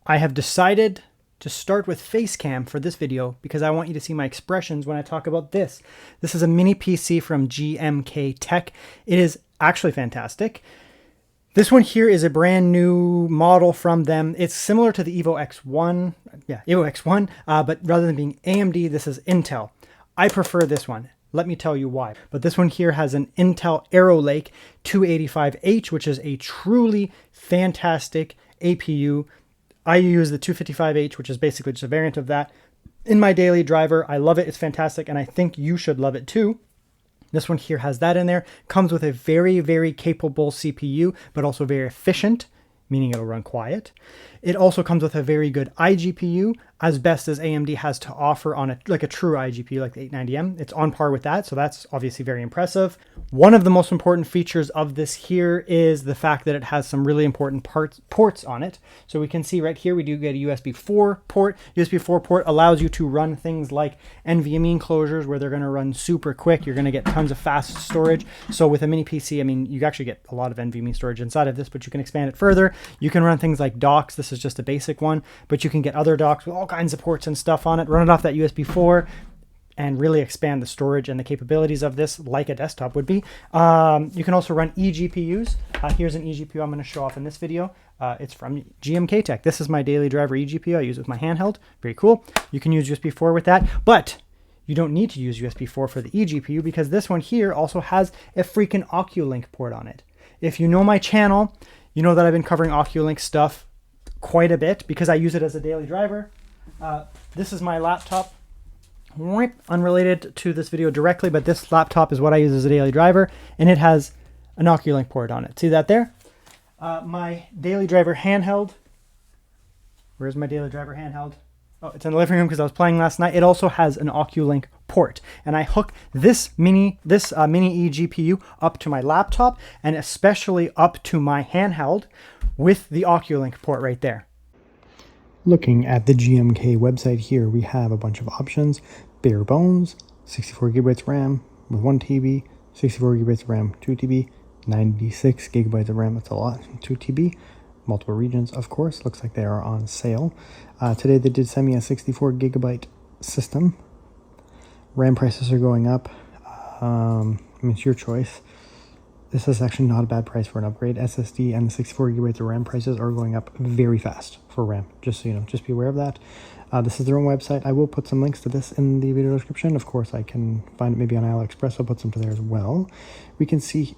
I have decided to start with face cam for this video because I want you to see my expressions when I talk about this. This is a mini PC from GMKtec. It is actually fantastic. This one here is a brand new model from them. It's similar to the Evo X1, but rather than being AMD, this is Intel. I prefer this one. Let me tell you why. But this one here has an Intel Arrow Lake 285H, which is a truly fantastic APU. I use the 255H, which is basically just a variant of that, in my daily driver. I love it. It's fantastic, and I think you should love it too. This one here has that in there. Comes with a very, very capable CPU, but also very efficient, meaning it'll run quiet. It also comes with a very good iGPU, as best as AMD has to offer on a true iGPU like the 890M. It's on par with that, so that's obviously very impressive. One of the most important features of this here is the fact that it has some really important ports on it. So we can see right here, we do get a USB 4 port. USB 4 port allows you to run things like NVMe enclosures where they're going to run super quick. You're going to get tons of fast storage. So with a mini PC, I mean, you actually get a lot of NVMe storage inside of this, but you can expand it further. You can run things like docks. This is just a basic one, but you can get other docks with all kinds of ports and stuff on it, run it off that USB 4, and really expand the storage and the capabilities of this like a desktop would be. You can also run eGPUs. Here's an eGPU I'm going to show off in this video. It's from GMKtec. This is my daily driver eGPU. I use it with my handheld. Very cool. You can use USB 4 with that, but you don't need to use USB 4 for the eGPU because this one here also has a freaking Oculink port on it. If you know my channel, you know that I've been covering Oculink stuff quite a bit because I use it as a daily driver. This is my laptop. Unrelated to this video directly, but this laptop is what I use as a daily driver, and it has an Oculink port on it. See that there? My daily driver handheld. Where's my daily driver handheld? Oh, it's in the living room because I was playing last night. It also has an Oculink port, and I hook this mini eGPU up to my laptop and especially up to my handheld with the Oculink port right there. Looking at the GMK website here, we have a bunch of options. Bare bones, 64 gigabytes RAM with 1 TB, 64 gigabytes RAM, 2 TB, 96 gigabytes of RAM, that's a lot, 2 TB. Multiple regions, of course, looks like they are on sale. Today they did send me a 64 gigabyte system. RAM prices are going up. I mean, it's your choice. This is actually not a bad price for an upgrade. SSD and the 64 gigabytes of RAM prices are going up very fast for RAM, just so you know, just be aware of that. This is their own website. I will put some links to this in the video description. Of course, I can find it maybe on AliExpress. I'll put some to there as well. We can see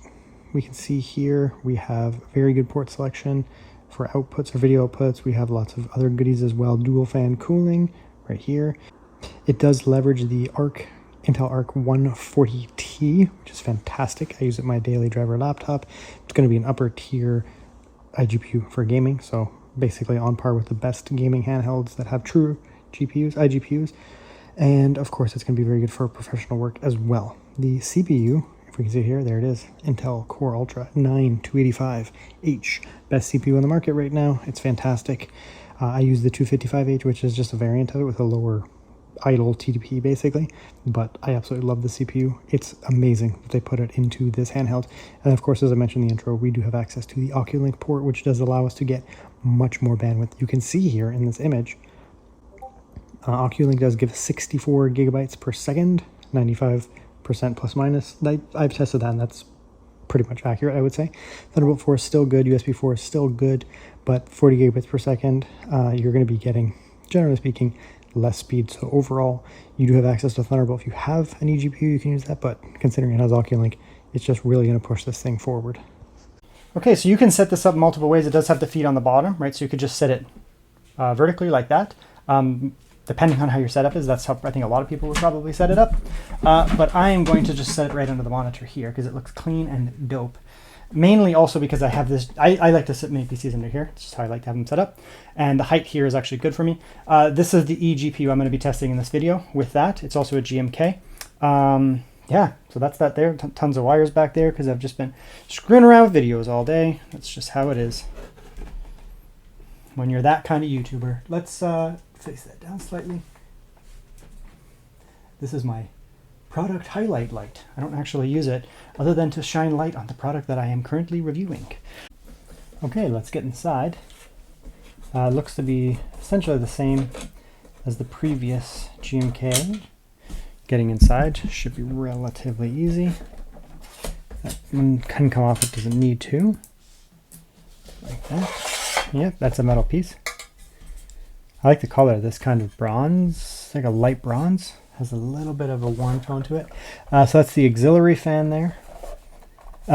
here we have very good port selection for outputs or video outputs. We have lots of other goodies as well. Dual fan cooling right here. It does leverage the Intel Arc 140T, which is fantastic. I use it in my daily driver laptop. It's going to be an upper tier iGPU for gaming, so basically on par with the best gaming handhelds that have true iGPUs. And of course, it's going to be very good for professional work as well. The CPU, if we can see here, there it is, Intel Core Ultra 9 285H. Best CPU on the market right now. It's fantastic. I use the 255H, which is just a variant of it with a lower idle TDP basically, but I absolutely love the CPU. It's amazing that they put it into this handheld. And of course, as I mentioned in the intro, we do have access to the Oculink port, which does allow us to get much more bandwidth. You can see here in this image, Oculink does give 64 gigabytes per second, 95% plus minus. I've tested that, and that's pretty much accurate, I would say. Thunderbolt 4 is still good, USB 4 is still good, but 40 gigabits per second, you're going to be getting, generally speaking, less speed. So overall, you do have access to Thunderbolt. If you have an eGPU, you can use that, but considering it has Oculink, it's just really going to push this thing forward. Okay, so you can set this up multiple ways. It does have the feet on the bottom, right? So you could just set it vertically like that. Depending on how your setup is, that's how I think a lot of people would probably set it up. But I am going to just set it right under the monitor here because it looks clean and dope. Mainly also because I have this, I like to set mini PCs under here. It's just how I like to have them set up. And the height here is actually good for me. This is the eGPU I'm going to be testing in this video with that. It's also a GMK. Yeah, so that's that there. Tons of wires back there because I've just been screwing around with videos all day. That's just how it is when you're that kind of YouTuber. Let's face that down slightly. This is my product highlight light. I don't actually use it other than to shine light on the product that I am currently reviewing. Okay, let's get inside. Looks to be essentially the same as the previous GMK. Getting inside should be relatively easy. That one can come off, it doesn't need to. Like that. Yeah, that's a metal piece. I like the color, this kind of bronze, like a light bronze. Has a little bit of a warm tone to it. So that's the auxiliary fan there.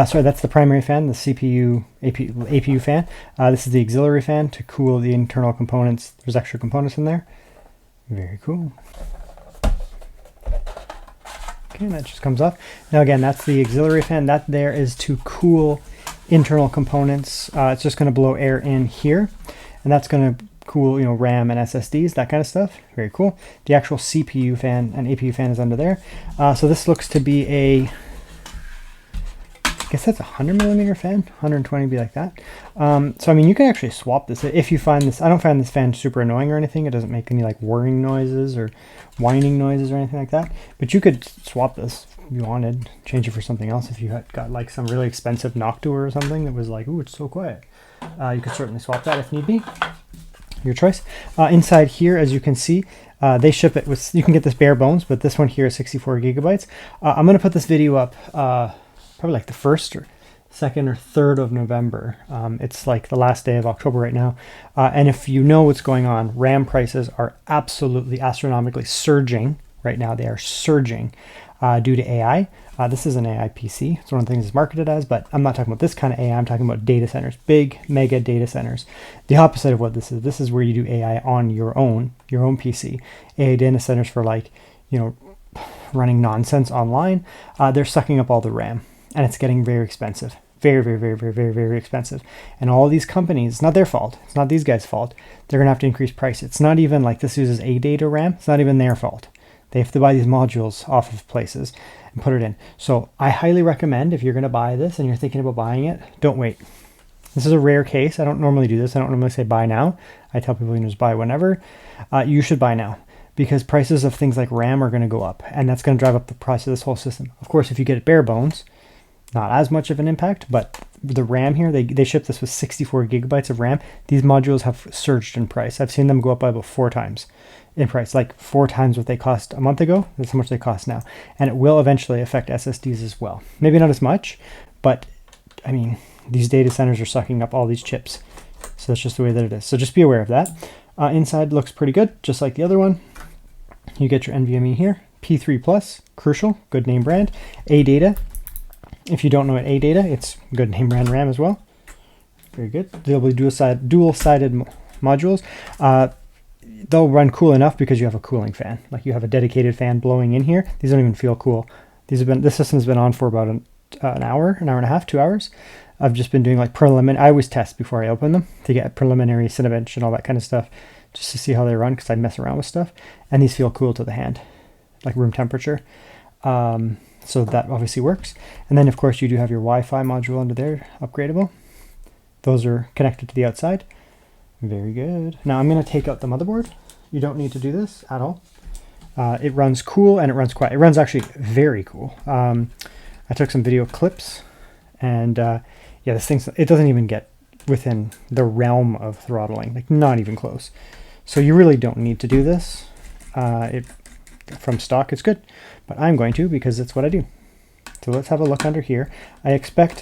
Sorry, that's the primary fan, the CPU, APU fan. This is the auxiliary fan to cool the internal components. There's extra components in there. Very cool. Okay, that just comes off. Now again, that's the auxiliary fan. That there is to cool internal components. It's just going to blow air in here, and that's going to cool, RAM and SSDs, that kind of stuff. Very cool. The actual CPU fan and APU fan is under there. So this looks to be a, I guess that's a 100mm fan, 120 would be like that. So I mean, you can actually swap this if you find this. I don't find this fan super annoying or anything. It doesn't make any like whirring noises or whining noises or anything like that. But you could swap this if you wanted, change it for something else. If you had got like some really expensive Noctua or something that was like, ooh, it's so quiet. You could certainly swap that if need be. Your choice. Inside here, as you can see, they ship it with, you can get this bare bones, but this one here is 64 gigabytes. I'm going to put this video up probably like the 1st or 2nd or 3rd of November. It's like the last day of October right now. And if you know what's going on, RAM prices are absolutely astronomically surging right now. They are surging due to AI. This is an AI PC. It's one of the things it's marketed as, but I'm not talking about this kind of AI. I'm talking about data centers, big mega data centers. The opposite of what this is. This is where you do AI on your own PC. AI data centers for like, running nonsense online. They're sucking up all the RAM, and it's getting very expensive. Very, very, very, very, very, very expensive. And all these companies, it's not their fault. It's not these guys' fault. They're gonna have to increase price. It's not even like this uses ADATA RAM. It's not even their fault. They have to buy these modules off of places and put it in. So I highly recommend, if you're going to buy this and you're thinking about buying it, don't wait. This is a rare case. I don't normally do this. I don't normally say buy now. I tell people, just buy whenever. You should buy now, because prices of things like RAM are going to go up, and that's going to drive up the price of this whole system. Of course, if you get it bare bones, not as much of an impact, but the RAM here, they ship this with 64 gigabytes of RAM. These modules have surged in price. I've seen them go up by about 4 times in price, like 4 times what they cost a month ago. That's how much they cost now. And it will eventually affect SSDs as well. Maybe not as much, but I mean, these data centers are sucking up all these chips. So that's just the way that it is. So just be aware of that. Inside looks pretty good, just like the other one. You get your NVMe here, P3 Plus, crucial, good name brand. ADATA. If you don't know what ADATA, it's good name brand RAM as well. Very good. They'll be dual-sided modules. They'll run cool enough because you have a cooling fan. Like you have a dedicated fan blowing in here. These don't even feel cool. This system's been on for about an hour and a half, 2 hours. I've just been doing like preliminary. I always test before I open them to get preliminary Cinebench and all that kind of stuff, just to see how they run, because I mess around with stuff. And these feel cool to the hand, like room temperature. So that obviously works. And then of course you do have your Wi-Fi module under there, upgradable. Those are connected to the outside. Very good. Now I'm going to take out the motherboard. You don't need to do this at all. It runs cool and it runs quiet. It runs actually very cool. I took some video clips, and yeah, this thing, it doesn't even get within the realm of throttling, like not even close. So you really don't need to do this. From stock, it's good, but I'm going to, because it's what I do. So let's have a look under here. I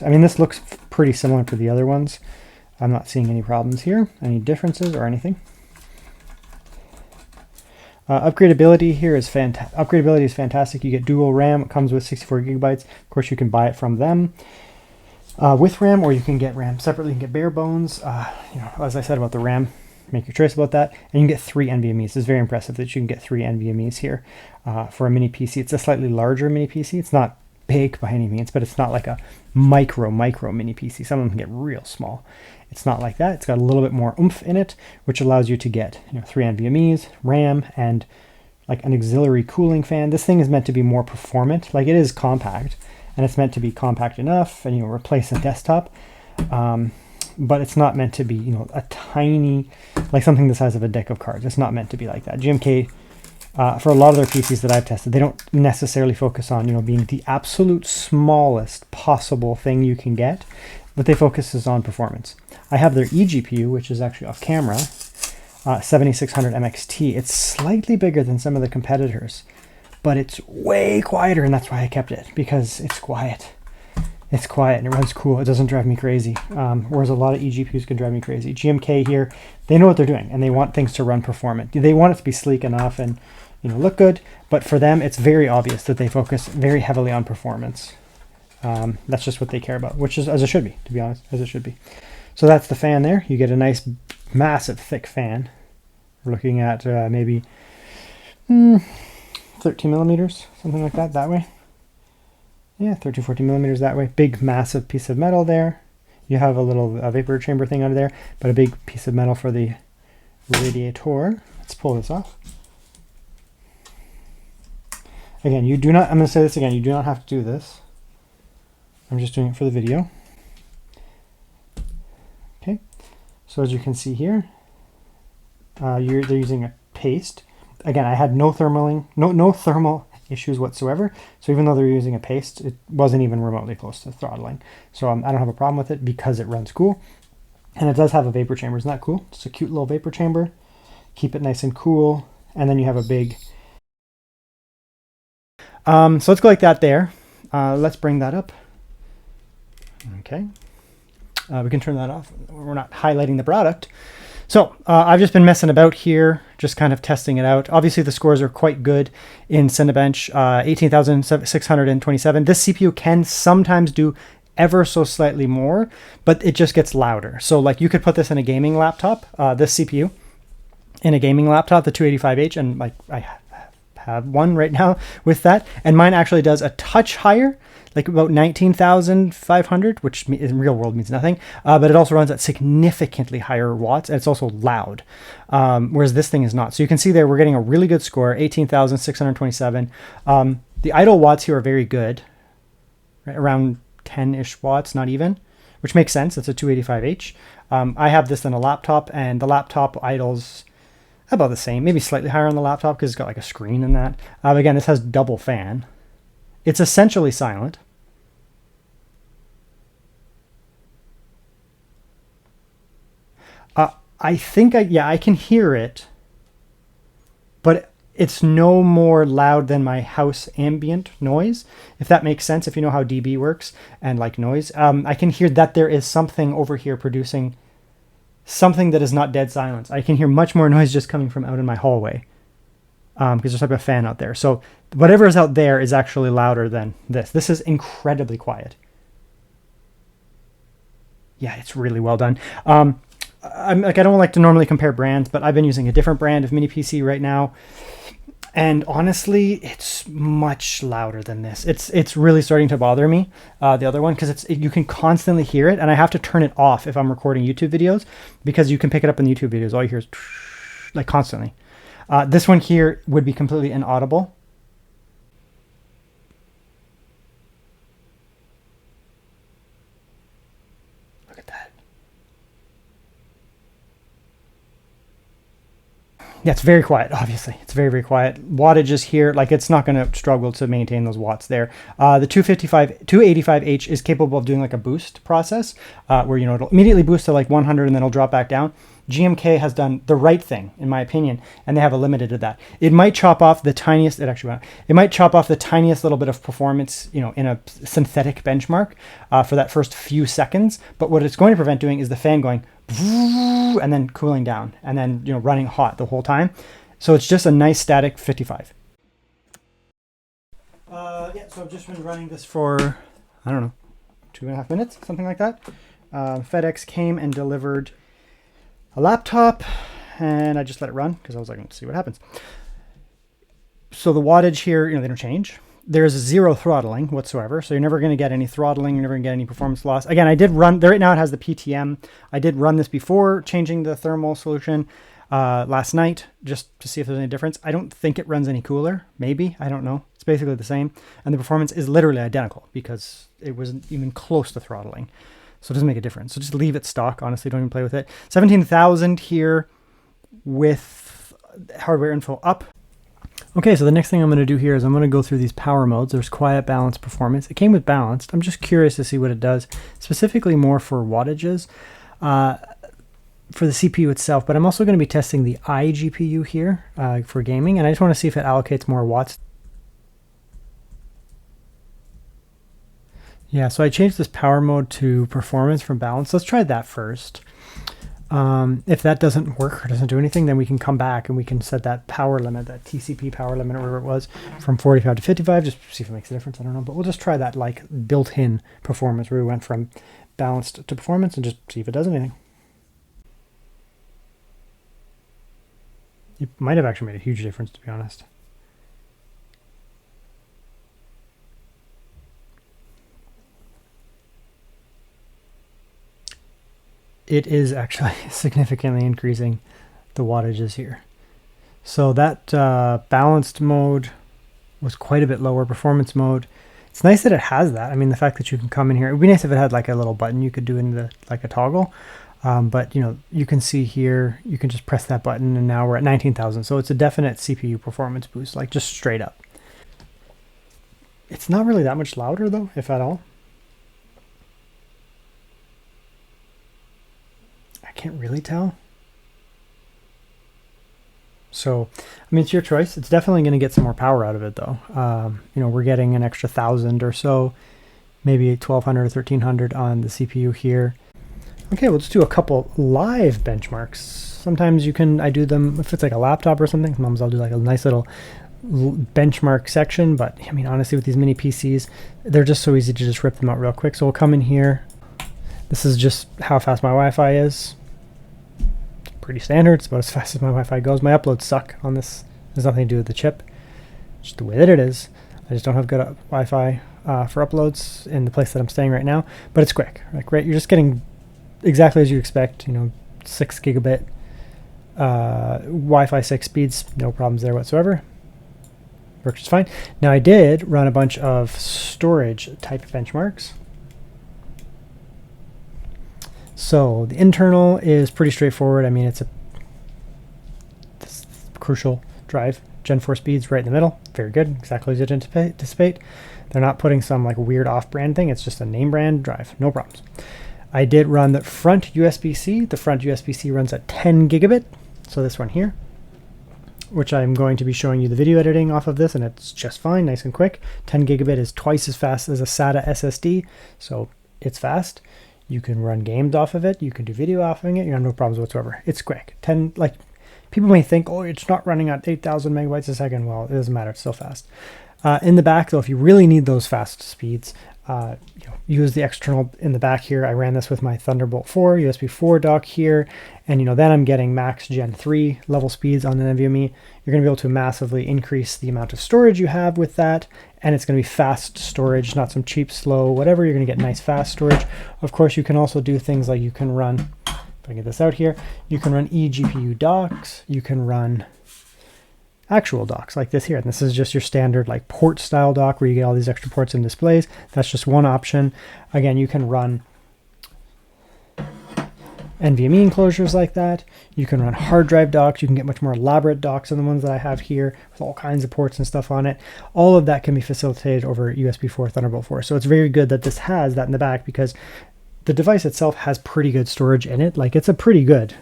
mean, this looks pretty similar to the other ones. I'm not seeing any problems here, any differences or anything. Upgradability here is fantastic. You get dual RAM. It comes with 64 gigabytes. Of course, you can buy it from them with RAM, or you can get RAM separately. You can get bare bones. As I said about the RAM, make your choice about that. And you can get 3 NVMEs. It's very impressive that you can get 3 NVMEs here for a mini PC. It's a slightly larger mini PC. It's not big by any means, but it's not like a micro mini PC. Some of them can get real small. It's not like that. It's got a little bit more oomph in it, which allows you to get 3 NVMEs, RAM, and like an auxiliary cooling fan. This thing is meant to be more performant. Like, it is compact, and it's meant to be compact enough and replace a desktop. But it's not meant to be a tiny, like something the size of a deck of cards. It's not meant to be like that. GMK, for a lot of their PCs that I've tested, they don't necessarily focus on being the absolute smallest possible thing you can get, but they focus on performance. I have their eGPU, which is actually off camera. 7600 MXT. It's slightly bigger than some of the competitors, but it's way quieter, and that's why I kept it, because it's quiet. It's quiet and it runs cool. It doesn't drive me crazy. Whereas a lot of eGPUs can drive me crazy. GMK here, they know what they're doing and they want things to run performant. They want it to be sleek enough and look good, but for them it's very obvious that they focus very heavily on performance. That's just what they care about, which is as it should be, to be honest, as it should be. So that's the fan there. You get a nice, massive, thick fan. We're looking at maybe 13 millimeters, something like that, that way. Yeah, 13, 14 millimeters that way. Big, massive piece of metal there. You have a little vapor chamber thing under there, but a big piece of metal for the radiator. Let's pull this off. Again, you do not, I'm going to say this again, you do not have to do this. I'm just doing it for the video. Okay, so as you can see here, they're using a paste. Again, I had no thermal issues whatsoever. So even though they're using a paste, it wasn't even remotely close to throttling. So I don't have a problem with it because it runs cool. And it does have a vapor chamber. Isn't that cool? It's a cute little vapor chamber. Keep it nice and cool. And then you have a big... so let's go like that there. Let's bring that up. Okay. We can turn that off. We're not highlighting the product. So I've just been messing about here, just kind of testing it out. Obviously the scores are quite good in Cinebench, 18,627. This CPU can sometimes do ever so slightly more, but it just gets louder. So like you could put this in a gaming laptop, this CPU in a gaming laptop, the 285H, and like I have one right now with that, and mine actually does a touch higher, like about 19,500, which in real world means nothing, but it also runs at significantly higher watts, and it's also loud, whereas this thing is not. So you can see there we're getting a really good score, 18,627. The idle watts here are very good, right? Around 10-ish watts, not even, which makes sense. It's a 285H. I have this in a laptop, and the laptop idles about the same, maybe slightly higher on the laptop because it's got like a screen in that. Again, this has double fan. It's essentially silent. I think I can hear it, but it's no more loud than my house ambient noise, if that makes sense, if you know how dB works and like noise. I can hear that there is something over here producing something that is not dead silence. I can hear much more noise just coming from out in my hallway, because there's like a fan out there. So whatever is out there is actually louder than this. This is incredibly quiet. Yeah, it's really well done. I don't like to normally compare brands, but I've been using a different brand of mini PC right now, and honestly, it's much louder than this. It's really starting to bother me, the other one, because you can constantly hear it, and I have to turn it off if I'm recording YouTube videos, because you can pick it up in the YouTube videos. All you hear is like constantly. This one here would be completely inaudible. Look at that. Yeah, it's very quiet, obviously. It's very, very quiet. Wattages here, like it's not going to struggle to maintain those watts there. The 285H is capable of doing like a boost process, where, it'll immediately boost to like 100 and then it'll drop back down. GMK has done the right thing, in my opinion, and they have eliminated that. It might chop off the tiniest, it might chop off the tiniest little bit of performance, in a synthetic benchmark for that first few seconds. But what it's going to prevent doing is the fan going and then cooling down and then, running hot the whole time. So it's just a nice static 55. Yeah, so I've just been running this for, I don't know, 2.5 minutes, something like that. FedEx came and delivered a laptop, and I just let it run because I was like, let's see what happens. So the wattage here, they don't change. There's zero throttling whatsoever, so you're never going to get any throttling. You're never going to get any performance loss. Again, I did run there right now. It has the PTM. I did run this before changing the thermal solution last night just to see if there's any difference. I don't think it runs any cooler. Maybe, I don't know. It's basically the same, and the performance is literally identical because it wasn't even close to throttling. So it doesn't make a difference. So just leave it stock. Honestly, don't even play with it. 17,000 here with hardware info up. Okay, so the next thing I'm going to do here is I'm going to go through these power modes. There's quiet, balanced, performance. It came with balanced. I'm just curious to see what it does, specifically more for wattages. for the CPU itself, but I'm also going to be testing the iGPU here for gaming, and I just want to see if it allocates more watts. Yeah, so I changed this power mode to performance from balance. Let's try that first. If that doesn't work or doesn't do anything, then we can come back and we can set that power limit, that TCP power limit, or whatever it was, from 45 to 55, just see if it makes a difference. I don't know, but we'll just try that like built-in performance where we went from balanced to performance and just see if it does anything. It might have actually made a huge difference, to be honest. It is actually significantly increasing the wattages here. So that balanced mode was quite a bit lower. Performance mode, it's nice that it has that. I mean, the fact that you can come in here, it would be nice if it had like a little button you could do in the like a toggle. But you know, you can see here, you can just press that button and now we're at 19,000. So it's a definite CPU performance boost, like just straight up. It's not really that much louder though, if at all. I can't really tell. So, I mean, it's your choice. It's definitely going to get some more power out of it though. You know, we're getting an extra 1,000 or so, maybe 1,200 or 1,300 on the CPU here. Okay, we'll just do a couple live benchmarks. Sometimes you can, I do them, if it's like a laptop or something, sometimes I'll do like a nice little benchmark section, but I mean, honestly, with these mini PCs, they're just so easy to just rip them out real quick. So we'll come in here. This is just how fast my Wi-Fi is. It's pretty standard. It's about as fast as my Wi-Fi goes. My uploads suck on this. There's nothing to do with the chip. Just the way that it is. I just don't have good Wi-Fi for uploads in the place that I'm staying right now, but it's quick. Like, right, you're just getting exactly as you expect, you know, 6 gigabit Wi-Fi 6 speeds, no problems there whatsoever. Works just fine. Now I did run a bunch of storage type benchmarks. So the internal is pretty straightforward. I mean, it's a crucial drive. Gen 4 speeds right in the middle. Very good. Exactly as you'd anticipate. They're not putting some like weird off-brand thing. It's just a name brand drive. No problems. I did run the front USB-C. The front USB-C runs at 10 gigabit. So this one here, which I'm going to be showing you the video editing off of this, and it's just fine, nice and quick. 10 gigabit is twice as fast as a SATA SSD, so it's fast. You can run games off of it. You can do video off of it. You have no problems whatsoever. It's quick. Like people may think, oh, it's not running at 8,000 megabytes a second. Well, it doesn't matter. It's still fast. In the back, though, if you really need those fast speeds, use the external in the back here. I ran this with my Thunderbolt 4 USB 4 dock here, and then I'm getting max Gen 3 level speeds on an NVMe. You're going to be able to massively increase the amount of storage you have with that, and it's going to be fast storage, not some cheap, slow, whatever. You're going to get nice fast storage. Of course, you can also do things like you can run, if I get this out here, you can run eGPU docks, you can run actual docks like this here. And this is just your standard like port style dock where you get all these extra ports and displays. That's just one option. Again, you can run NVMe enclosures like that. You can run hard drive docks. You can get much more elaborate docks than the ones that I have here with all kinds of ports and stuff on it. All of that can be facilitated over USB 4 Thunderbolt 4. So it's very good that this has that in the back because the device itself has pretty good storage in it. Like it's a pretty good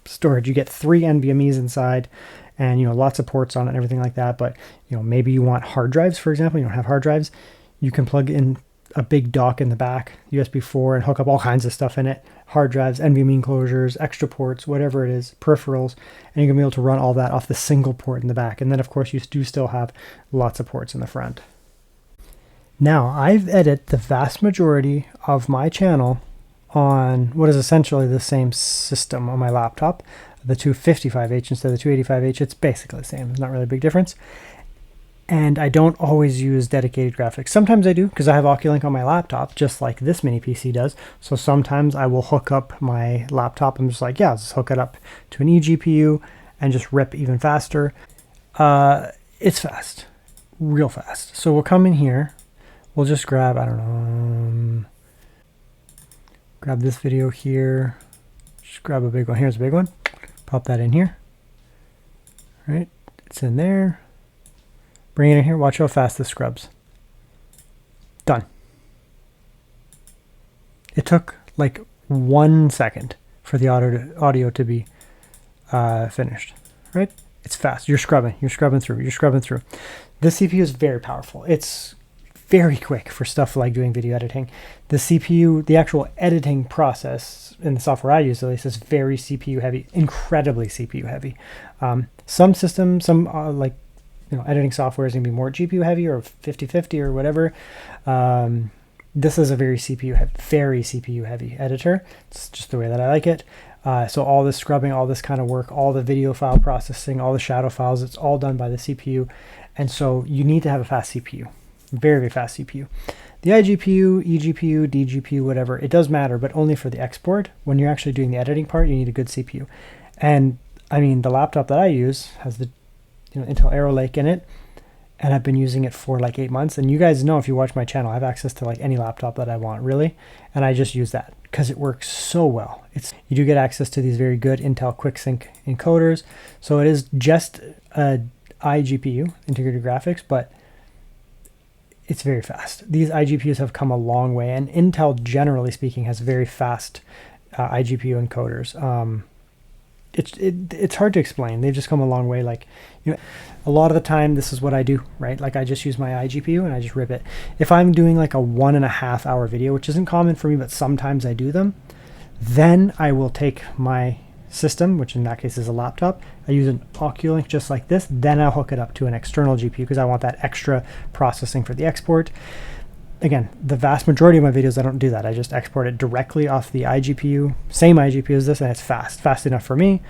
storage. You get 3 NVMe's inside, and lots of ports on it and everything like that. But maybe you want hard drives, for example. You don't have hard drives, you can plug in a big dock in the back, USB 4, and hook up all kinds of stuff in it. Hard drives, NVMe enclosures, extra ports, whatever it is, peripherals, and you're gonna be able to run all that off the single port in the back. And then of course you do still have lots of ports in the front. Now I've edited the vast majority of my channel on what is essentially the same system on my laptop, the 255H instead of the 285H. It's basically the same. There's not really a big difference. And I don't always use dedicated graphics. Sometimes I do because I have Oculink on my laptop, just like this mini PC does. So sometimes I will hook up my laptop. I'm just like, yeah, let's hook it up to an eGPU and just rip even faster. It's fast, real fast. So we'll come in here. We'll just grab, I don't know, grab this video here. Just grab a big one. Here's a big one. Pop that in here. All right, it's in there. Bring it in here. Watch how fast this scrubs. Done. It took like 1 second for the audio to be finished, right? It's fast. You're scrubbing through. This CPU is very powerful. It's very quick for stuff like doing video editing. The CPU, the actual editing process in the software I use at least, is very CPU heavy, incredibly CPU heavy. Some systems, like, you know, editing software is going to be more GPU heavy or 50-50 or whatever. This is a very CPU heavy editor. It's just the way that I like it. So all this scrubbing, all this kind of work, all the video file processing, all the shadow files, it's all done by the CPU. And so you need to have a fast CPU, very, very fast CPU. The iGPU, eGPU, DGPU, whatever, it does matter, but only for the export. When you're actually doing the editing part, you need a good CPU. And I mean, the laptop that I use has the Intel Arrow Lake in it, and I've been using it for like 8 months. And you guys know, if you watch my channel, I have access to like any laptop that I want, really. And I just use that because it works so well. You do get access to these very good Intel QuickSync encoders. So it is just a iGPU, integrated graphics, but it's very fast. These iGPUs have come a long way, and Intel, generally speaking, has very fast iGPU encoders. It's hard to explain. They've just come a long way. Like, you know, a lot of the time, this is what I do, right? Like, I just use my iGPU and I just rip it. If I'm doing like a 1.5 hour video, which isn't common for me, but sometimes I do them, then I will take my system, which in that case is a laptop. I use an Oculink just like this. Then I'll hook it up to an external GPU because I want that extra processing for the export. Again, the vast majority of my videos, I don't do that. I just export it directly off the iGPU, same iGPU as this, and it's fast enough for me.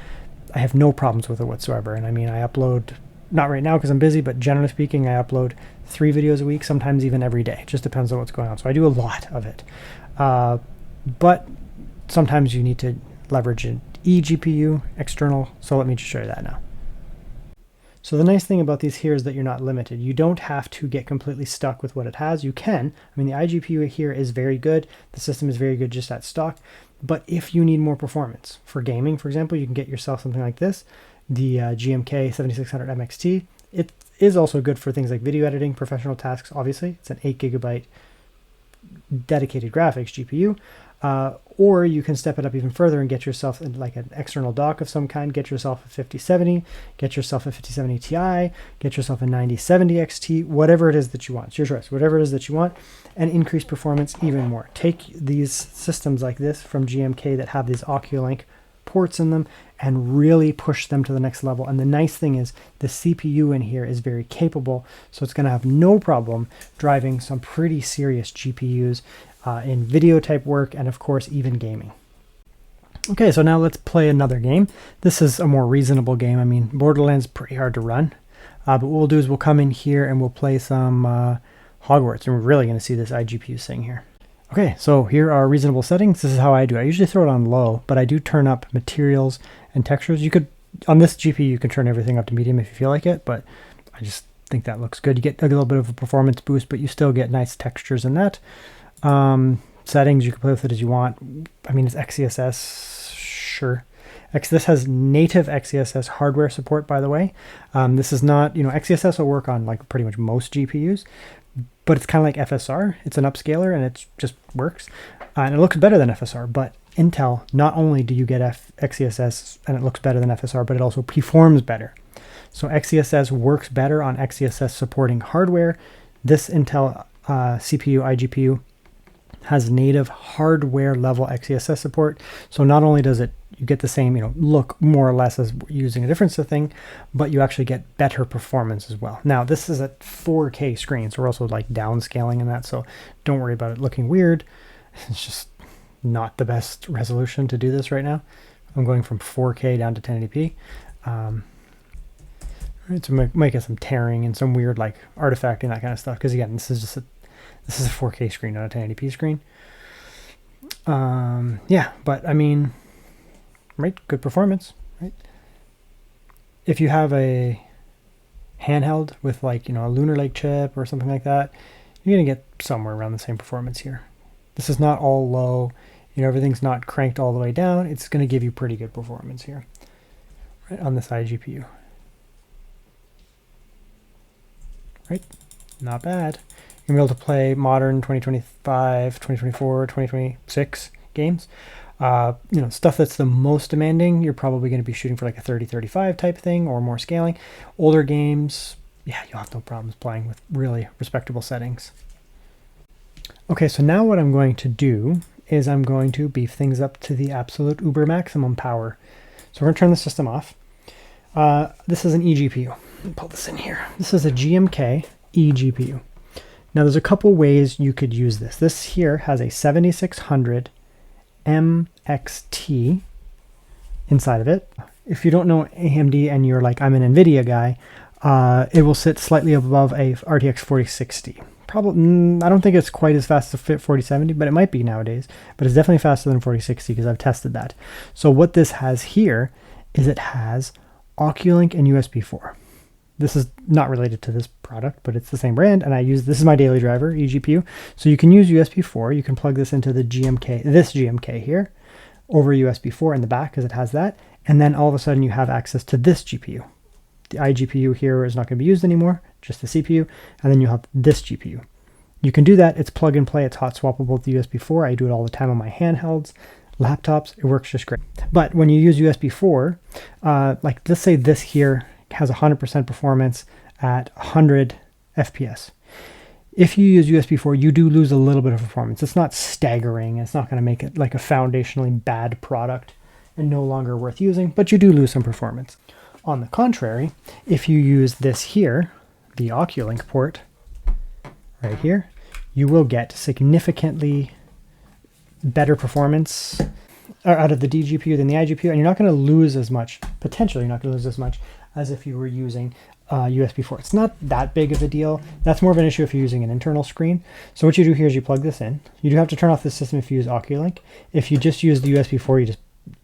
I have no problems with it whatsoever. And I mean, I upload, not right now because I'm busy, but generally speaking, I upload 3 videos a week, sometimes even every day. It just depends on what's going on. So I do a lot of it. But sometimes you need to leverage an eGPU external. So let me just show you that now. So the nice thing about these here is that you're not limited. You don't have to get completely stuck with what it has. You can. I mean, the iGPU here is very good. The system is very good just at stock. But if you need more performance for gaming, for example, you can get yourself something like this, the GMK 7600 MXT. It is also good for things like video editing, professional tasks, obviously. It's an 8 GB dedicated graphics GPU. Or you can step it up even further and get yourself like an external dock of some kind. Get yourself a 5070, get yourself a 5070 Ti, get yourself a 9070 XT, whatever it is that you want. It's your choice, whatever it is that you want, and increase performance even more. Take these systems like this from GMK that have these Oculink ports in them and really push them to the next level. And the nice thing is the CPU in here is very capable, so it's going to have no problem driving some pretty serious GPUs in video type work, and of course even gaming. Okay, so now let's play another game. This is a more reasonable game. I mean, Borderlands is pretty hard to run, but what we'll do is we'll come in here and we'll play some Hogwarts, and we're really going to see this iGPU thing here. Okay, so here are reasonable settings. This is how I do it. I usually throw it on low, but I do turn up materials and textures. You could, on this GPU, you can turn everything up to medium if you feel like it, but I just think that looks good. You get a little bit of a performance boost, but you still get nice textures in that. Settings, you can play with it as you want. I mean, it's XeSS, sure. This has native XeSS hardware support, by the way. This is not, XeSS will work on like pretty much most GPUs, but it's kind of like FSR. It's an upscaler and it just works. And it looks better than FSR, but Intel, not only do you get XeSS and it looks better than FSR, but it also performs better. So XeSS works better on XeSS supporting hardware. This Intel CPU, iGPU, has native hardware level XeSS support. So not only does you get the same, look more or less as using a different thing, but you actually get better performance as well. Now this is a 4K screen, so we're also like downscaling in that. So don't worry about it looking weird. It's just not the best resolution to do this right now. I'm going from 4K down to 1080p. Right, so might get some tearing and some weird like artifacting, that kind of stuff. Because again, this is a 4K screen, not a 1080p screen. Yeah, but I mean, right, good performance, right? If you have a handheld with like, a Lunar Lake chip or something like that, you're gonna get somewhere around the same performance here. This is not all low, everything's not cranked all the way down. It's gonna give you pretty good performance here, right, on this iGPU. Right, not bad. You're going to be able to play modern 2025, 2024, 2026 games. Stuff that's the most demanding, you're probably going to be shooting for like a 30-35 type thing or more scaling. Older games, yeah, you'll have no problems playing with really respectable settings. Okay, so now what I'm going to do is I'm going to beef things up to the absolute uber maximum power. So we're going to turn the system off. This is an eGPU. Let me pull this in here. This is a GMK eGPU. Now there's a couple ways you could use this. This here has a 7600 MXT inside of it. If you don't know AMD and you're like, I'm an NVIDIA guy, it will sit slightly above a RTX 4060. Probably, I don't think it's quite as fast as a 4070, but it might be nowadays. But it's definitely faster than 4060 because I've tested that. So what this has here is it has Oculink and USB 4. This is not related to this product, but it's the same brand, and this is my daily driver, eGPU. So you can use USB 4. You can plug this into the this GMK here, over USB 4 in the back because it has that, and then all of a sudden you have access to this GPU. The iGPU here is not going to be used anymore, just the CPU, and then you have this GPU. You can do that. It's plug and play. It's hot swappable with the USB 4. I do it all the time on my handhelds, laptops. It works just great. But when you use USB 4, like let's say this here has 100% performance at 100 FPS. If you use USB 4, you do lose a little bit of performance. It's not staggering. It's not going to make it like a foundationally bad product and no longer worth using, but you do lose some performance. On the contrary, if you use this here, the Oculink port right here, you will get significantly better performance out of the DGPU than the iGPU, and you're not going to lose as much, potentially you're not going to lose as much as if you were using USB 4. It's not that big of a deal. That's more of an issue if you're using an internal screen. So what you do here is you plug this in. You do have to turn off the system if you use Oculink. If you just use the USB 4, you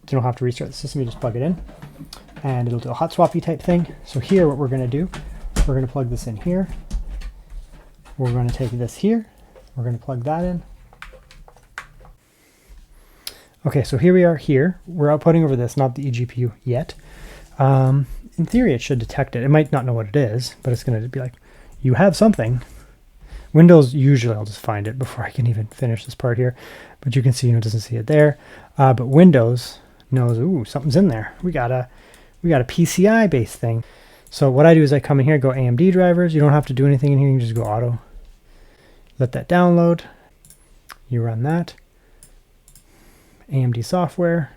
don't have to restart the system, you just plug it in, and it'll do a hot swappy type thing. So here what we're going to do, we're going to plug this in here. We're going to take this here. We're going to plug that in. Okay, so here we are here. We're outputting over this, not the eGPU yet. In theory, it should detect it. It might not know what it is, but it's going to be like, you have something. Windows, usually I'll just find it before I can even finish this part here. But you can see, it doesn't see it there. But Windows knows, ooh, something's in there. We got a PCI-based thing. So what I do is I come in here, go AMD drivers. You don't have to do anything in here. You can just go auto. Let that download. You run that. AMD software.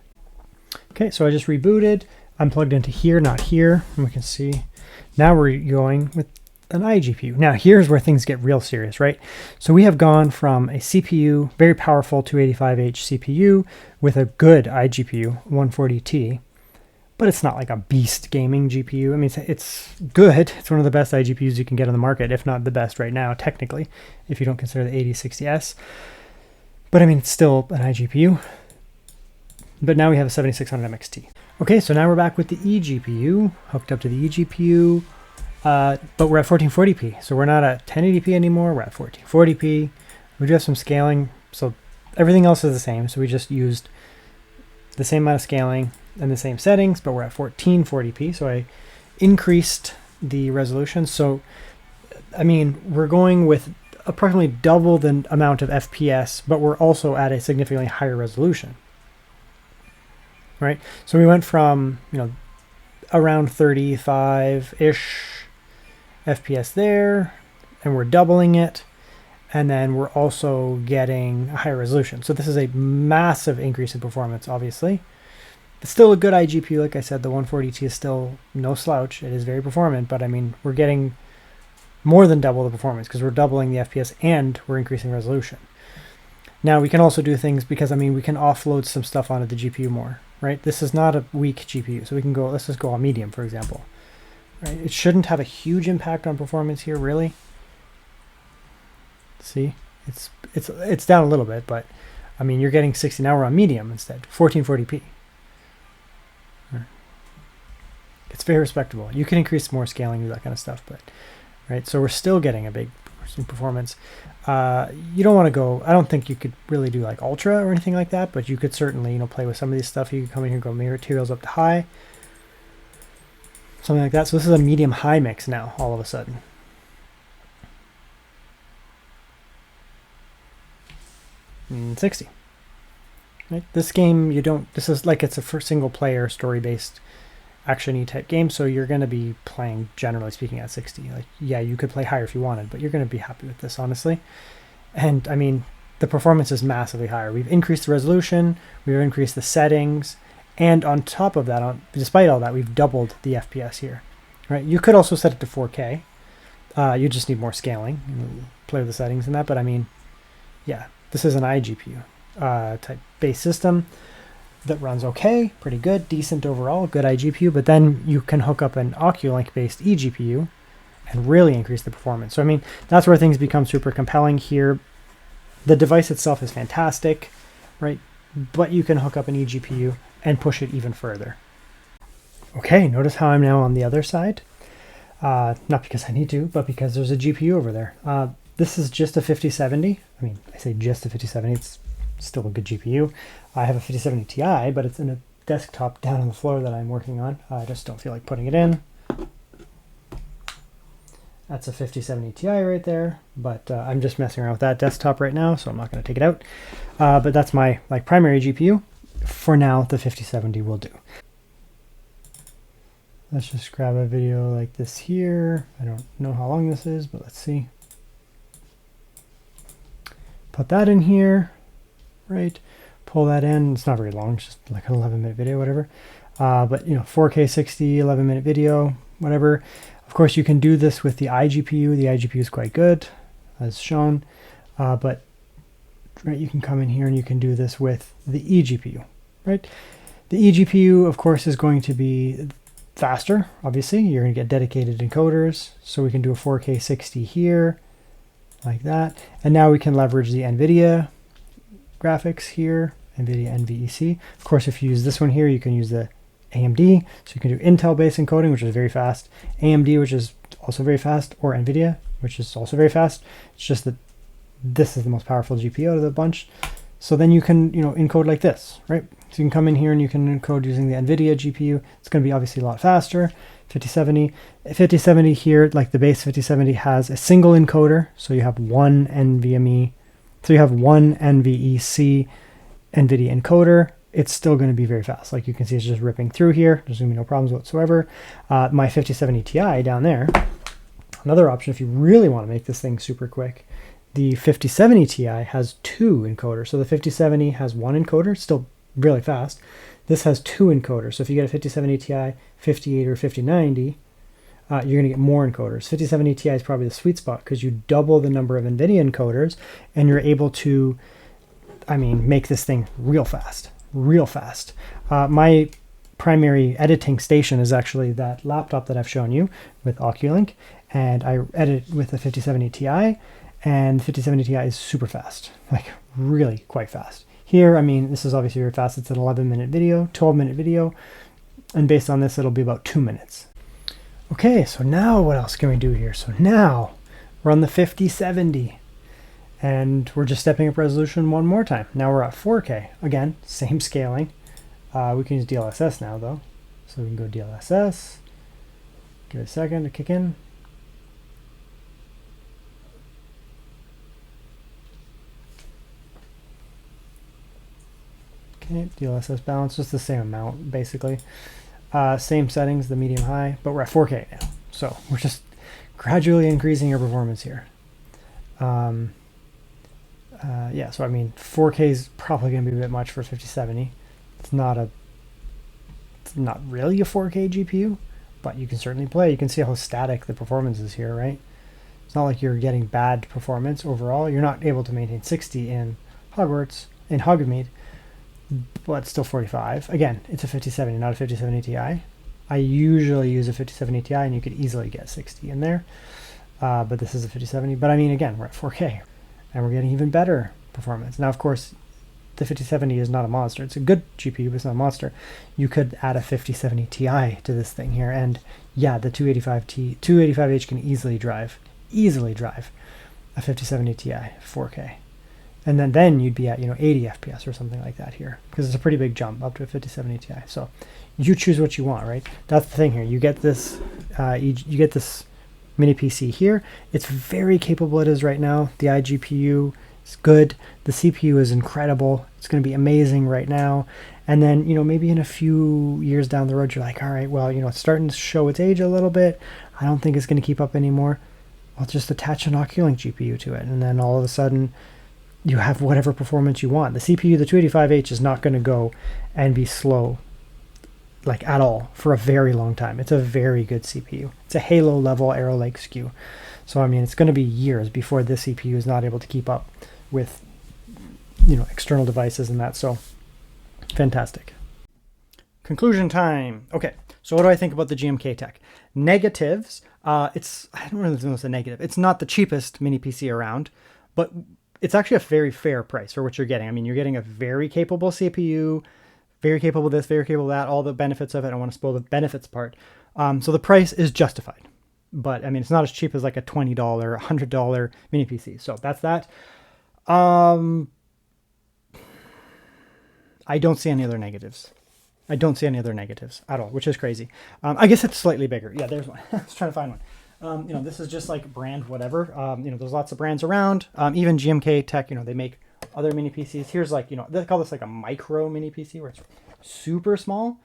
Okay, so I just rebooted. I'm plugged into here, not here. And we can see now we're going with an iGPU. Now here's where things get real serious, right? So we have gone from a CPU, very powerful 285H CPU with a good iGPU, 140T, but it's not like a beast gaming GPU. I mean, it's good. It's one of the best iGPUs you can get on the market, if not the best right now, technically, if you don't consider the 8060S. But I mean, it's still an iGPU. But now we have a 7600 MXT. Okay, so now we're back with the eGPU, hooked up to the eGPU, but we're at 1440p. So we're not at 1080p anymore, we're at 1440p. We do have some scaling, so everything else is the same. So we just used the same amount of scaling and the same settings, but we're at 1440p. So I increased the resolution. So, I mean, we're going with approximately double the amount of FPS, but we're also at a significantly higher resolution. Right, so we went from around 35-ish FPS there, and we're doubling it, and then we're also getting a higher resolution. So this is a massive increase in performance, obviously. It's still a good iGPU, like I said. The 140T is still no slouch. It is very performant, but I mean, we're getting more than double the performance because we're doubling the FPS and we're increasing resolution. Now we can also do things because, I mean, we can offload some stuff onto the GPU more. Right, this is not a weak GPU, so we can go. Let's just go on medium, for example. Right, it shouldn't have a huge impact on performance here, really. See, it's down a little bit, but I mean, you're getting 60 now. We're on medium instead, 1440p. Right. It's very respectable. You can increase more scaling, that kind of stuff, but right. So we're still getting a big performance. You don't want to go, I don't think you could really do like ultra or anything like that, but you could certainly, play with some of these stuff. You could come in here and go materials up to high, something like that. So this is a medium high mix now, all of a sudden. And 60. Right? This game, this is like it's a first single player story-based action-y type game, so you're going to be playing, generally speaking, at 60. Like, yeah, you could play higher if you wanted, but you're going to be happy with this, honestly. And I mean, the performance is massively higher. We've increased the resolution, we've increased the settings, and on top of that, despite all that, we've doubled the FPS here. Right? You could also set it to 4K. You just need more scaling, play with the settings and that. But I mean, yeah, this is an iGPU type base system that runs okay, pretty good, decent overall, good iGPU. But then you can hook up an Oculink based eGPU and really increase the performance. So I mean, that's where things become super compelling here. The device itself is fantastic, right? But you can hook up an eGPU and push it even further. Okay, notice how I'm now on the other side. Not because I need to, but because there's a GPU over there. This is just a 5070. I mean, I say just a 5070, it's still a good GPU. I have a 5070 Ti, but it's in a desktop down on the floor that I'm working on. I just don't feel like putting it in. That's a 5070 Ti right there, but I'm just messing around with that desktop right now, so I'm not going to take it out. But that's my primary GPU. For now, the 5070 will do. Let's just grab a video like this here. I don't know how long this is, but let's see. Put that in here, right? Pull that in. It's not very long, it's just like an 11-minute video, whatever. But you know, 4K 60, 11-minute video, whatever. Of course, you can do this with the iGPU. The iGPU is quite good, as shown. But right, you can come in here and you can do this with the eGPU, right? The eGPU, of course, is going to be faster. Obviously, you're going to get dedicated encoders. So we can do a 4K 60 here, like that. And now we can leverage the NVIDIA graphics here, NVIDIA NVEC. Of course, if you use this one here, you can use the AMD. So you can do Intel-based encoding, which is very fast, AMD, which is also very fast, or NVIDIA, which is also very fast. It's just that this is the most powerful GPU out of the bunch. So then you can, encode like this, right? So you can come in here and you can encode using the NVIDIA GPU. It's going to be obviously a lot faster. 5070. 5070 here, like the base 5070, has a single encoder. So you have one NVMe. So you have one NVEC NVIDIA encoder. It's still going to be very fast. Like you can see, it's just ripping through here. There's going to be no problems whatsoever. My 5070 Ti down there, another option if you really want to make this thing super quick. The 5070 Ti has two encoders. So the 5070 has one encoder, still really fast. This has two encoders. So if you get a 5070 Ti, 58 or 5090, you're going to get more encoders. 5070 Ti is probably the sweet spot because you double the number of NVIDIA encoders and you're able to, make this thing real fast. Real fast. My primary editing station is actually that laptop that I've shown you with Oculink, and I edit with the 5070 Ti, and the 5070 Ti is super fast, like really quite fast. Here, this is obviously very fast. It's an 11-minute video, 12-minute video, and based on this, it'll be about 2 minutes. Okay, so now what else can we do here? So now we're on the 5070. And we're just stepping up resolution one more time. Now we're at 4K. Again, same scaling. We can use DLSS now, though. So we can go DLSS. Give it a second to kick in. Okay, DLSS balance, just the same amount, basically. Same settings, the medium high, but we're at 4K now. So we're just gradually increasing our performance here. So 4K is probably going to be a bit much for 5070. It's not really a 4K GPU, but you can certainly play. You can see how static the performance is here, right? It's not like you're getting bad performance overall. You're not able to maintain 60 in Hogsmeade, but still 45. Again, it's a 5070, not a 5070 Ti. I usually use a 5070 Ti, and you could easily get 60 in there. But this is a 5070. But again, we're at 4K. And we're getting even better performance. Now, of course, the 5070 is not a monster. It's a good GPU, but it's not a monster. You could add a 5070 Ti to this thing here, and yeah, the 285H can easily drive a 5070 Ti 4K. And then you'd be at 80 FPS or something like that here, because it's a pretty big jump up to a 5070 Ti. So you choose what you want, right? That's the thing here. You get this mini PC here. It's very capable. It is right now. The iGPU is good. The CPU is incredible. It's going to be amazing right now. And then, maybe in a few years down the road, you're like, all right, well, it's starting to show its age a little bit. I don't think it's going to keep up anymore. I'll just attach an Oculink GPU to it. And then all of a sudden, you have whatever performance you want. The CPU, the 285H, is not going to go and be slow like at all for a very long time. It's a very good CPU. It's a Halo level Arrow Lake SKU. So, it's going to be years before this CPU is not able to keep up with, external devices and that. So, fantastic. Conclusion time. Okay, so what do I think about the GMKtec? Negatives. I don't really know what's a negative. It's not the cheapest mini PC around, but it's actually a very fair price for what you're getting. You're getting a very capable CPU, very capable of this, very capable of that, all the benefits of it. I want to spoil the benefits part. So the price is justified. But, it's not as cheap as like a $20, $100 mini PC. So that's that. I don't see any other negatives. I don't see any other negatives at all, which is crazy. I guess it's slightly bigger. Yeah, there's one. I was trying to find one. This is just like brand whatever. There's lots of brands around. Even GMKtec, they make other mini PCs. Here's like, they call this like a micro mini PC where it's super small.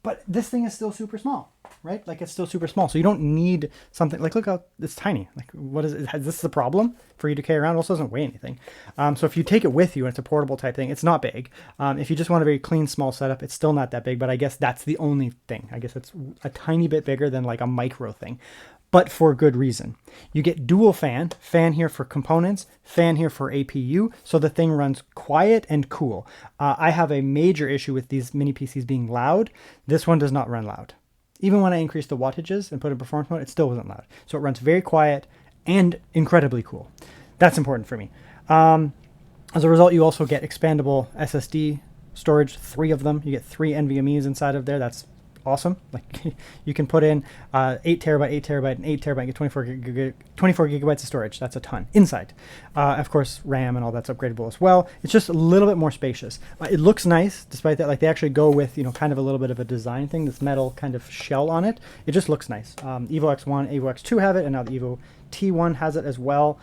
But this thing is still super small, right? Like it's still super small. So you don't need something like, look how it's tiny. Like what is it? Is this the problem for you to carry around? It also doesn't weigh anything. So if you take it with you and it's a portable type thing, it's not big. If you just want a very clean, small setup, it's still not that big, but I guess that's the only thing. I guess it's a tiny bit bigger than like a micro thing, but for good reason. You get dual fan here for components, fan here for APU, so the thing runs quiet and cool. I have a major issue with these mini PCs being loud. This one does not run loud. Even when I increased the wattages and put in performance mode, it still wasn't loud. So it runs very quiet and incredibly cool. That's important for me. As a result, you also get expandable SSD storage, 3 of them. You get 3 NVMe's inside of there. That's awesome. Like you can put in 8 terabyte, 8 terabyte, and 8 terabyte, get 24 gigabytes of storage. That's a ton inside. Of course, RAM and all that's upgradable as well. It's just a little bit more spacious. It looks nice, despite that. Like they actually go with kind of a little bit of a design thing. This metal kind of shell on it. It just looks nice. Evo X1, Evo X2 have it, and now the Evo T1 has it as well.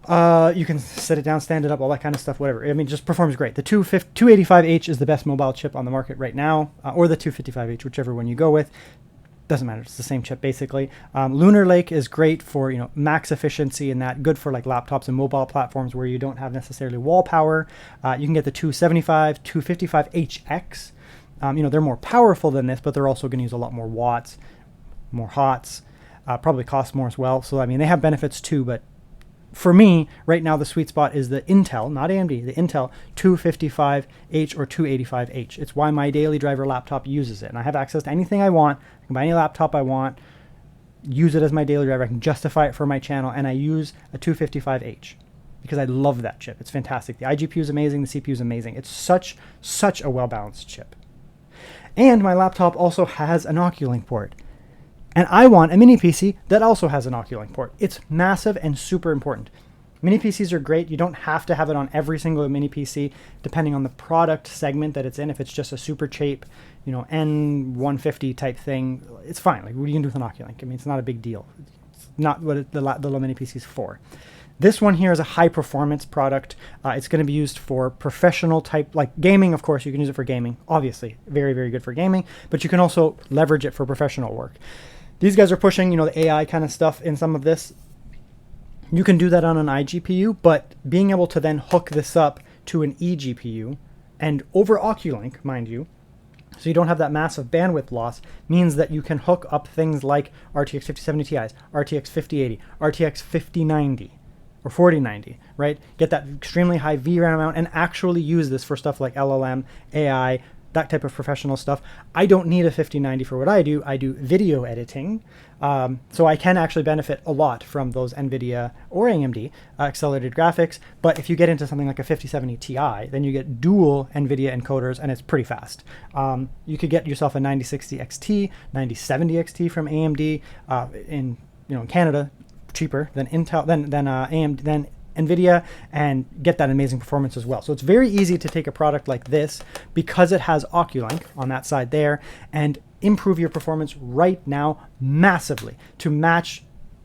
You can set it down, stand it up, all that kind of stuff, whatever. It just performs great. The 285H is the best mobile chip on the market right now, or the 255H, whichever one you go with. Doesn't matter. It's the same chip, basically. Lunar Lake is great for, max efficiency and that. Good for, like, laptops and mobile platforms where you don't have necessarily wall power. You can get the 275, 255HX. They're more powerful than this, but they're also going to use a lot more watts, more hots, probably cost more as well. So, they have benefits too, but for me, right now, the sweet spot is the Intel, not AMD, the Intel 255H or 285H. It's why my daily driver laptop uses it. And I have access to anything I want. I can buy any laptop I want, use it as my daily driver. I can justify it for my channel, and I use a 255H because I love that chip. It's fantastic. The iGPU is amazing. The CPU is amazing. It's such a well-balanced chip. And my laptop also has an Oculink port. And I want a mini PC that also has an Oculink port. It's massive and super important. Mini PCs are great. You don't have to have it on every single mini PC, depending on the product segment that it's in. If it's just a super cheap, N150 type thing, it's fine. Like, what are you going to do with an Oculink? It's not a big deal. It's not what the low mini PC is for. This one here is a high performance product. It's going to be used for professional type, like gaming, of course. You can use it for gaming. Obviously, very, very good for gaming. But you can also leverage it for professional work. These guys are pushing, the AI kind of stuff in some of this. You can do that on an iGPU, but being able to then hook this up to an eGPU and over Oculink, mind you, so you don't have that massive bandwidth loss, means that you can hook up things like RTX 5070 Ti's, RTX 5080, RTX 5090, or 4090, right? Get that extremely high VRAM amount and actually use this for stuff like LLM, AI, that type of professional stuff. I don't need a 5090 for what I do. I do video editing. So I can actually benefit a lot from those NVIDIA or AMD accelerated graphics. But if you get into something like a 5070 Ti, then you get dual NVIDIA encoders, and it's pretty fast. You could get yourself a 9060 XT, 9070 XT from AMD in Canada, cheaper than Intel, than AMD, than NVIDIA, and get that amazing performance as well. So it's very easy to take a product like this because it has Oculink on that side there and improve your performance right now massively to match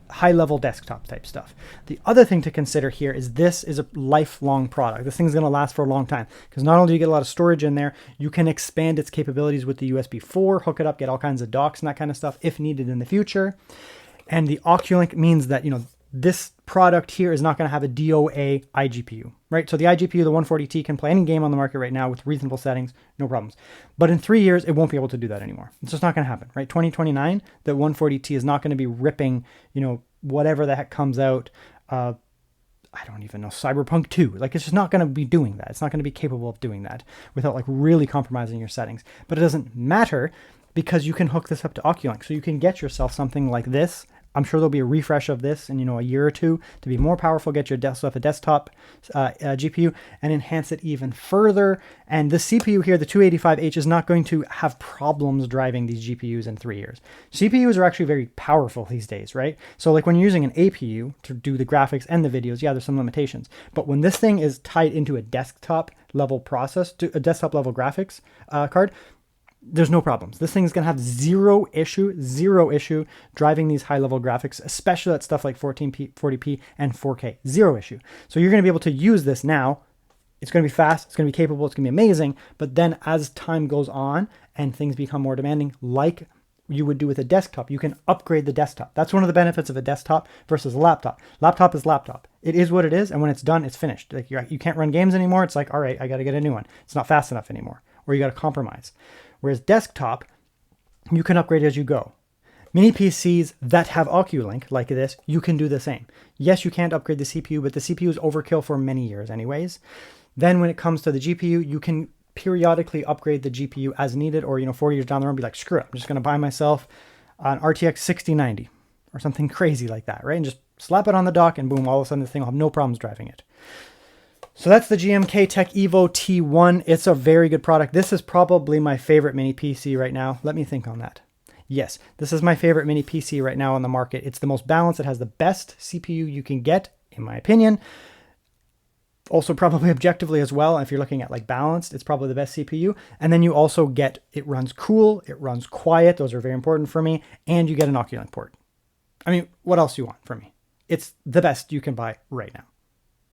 high-level desktop type stuff. The other thing to consider here is this is a lifelong product. This thing's going to last for a long time because not only do you get a lot of storage in there, you can expand its capabilities with the USB 4, hook it up, get all kinds of docks and that kind of stuff if needed in the future. And the Oculink means that, you know, this product here is not going to have a DOA iGPU, right? So the iGPU, the 140T, can play any game on the market right now with reasonable settings, no problems. But in 3 years, it won't be able to do that anymore. It's just not going to happen, right? 2029, the 140T is not going to be ripping, you know, whatever the heck comes out. I don't even know, Cyberpunk 2. Like, it's just not going to be doing that. It's not going to be capable of doing that without like really compromising your settings. But it doesn't matter because you can hook this up to Oculink. So you can get yourself something like this. I'm sure there'll be a refresh of this in, you know, a year or two to be more powerful, get your desktop GPU and enhance it even further. And the CPU here, the 285H, is not going to have problems driving these GPUs in 3 years. CPUs are actually very powerful these days, right? So like when you're using an APU to do the graphics and the videos, yeah, there's some limitations. But when this thing is tied into a desktop level process, to a desktop level graphics card, there's no problems. This thing is going to have zero issue driving these high-level graphics, especially at stuff like 1440p and 4K. Zero issue. So you're going to be able to use this now. It's going to be fast. It's going to be capable. It's going to be amazing. But then as time goes on and things become more demanding, like you would do with a desktop, you can upgrade the desktop. That's one of the benefits of a desktop versus a laptop. Laptop is laptop. It is what it is. And when it's done, it's finished. Like you can't run games anymore. It's like, all right, I got to get a new one. It's not fast enough anymore. Or you got to compromise. Whereas desktop, you can upgrade as you go. Mini PCs that have Oculink like this, you can do the same. Yes, you can't upgrade the CPU, but the CPU is overkill for many years anyways. Then when it comes to the GPU, you can periodically upgrade the GPU as needed, or, you know, 4 years down the road, be like, screw it, I'm just going to buy myself an RTX 6090 or something crazy like that, right? And just slap it on the dock and boom, all of a sudden the thing will have no problems driving it. So that's the GMKtec Evo T1. It's a very good product. This is probably my favorite mini PC right now. Let me think on that. Yes, this is my favorite mini PC right now on the market. It's the most balanced. It has the best CPU you can get, in my opinion. Also probably objectively as well. If you're looking at like balanced, it's probably the best CPU. And then you also get, it runs cool, it runs quiet. Those are very important for me. And you get an Oculink port. I mean, what else do you want from me? It's the best you can buy right now.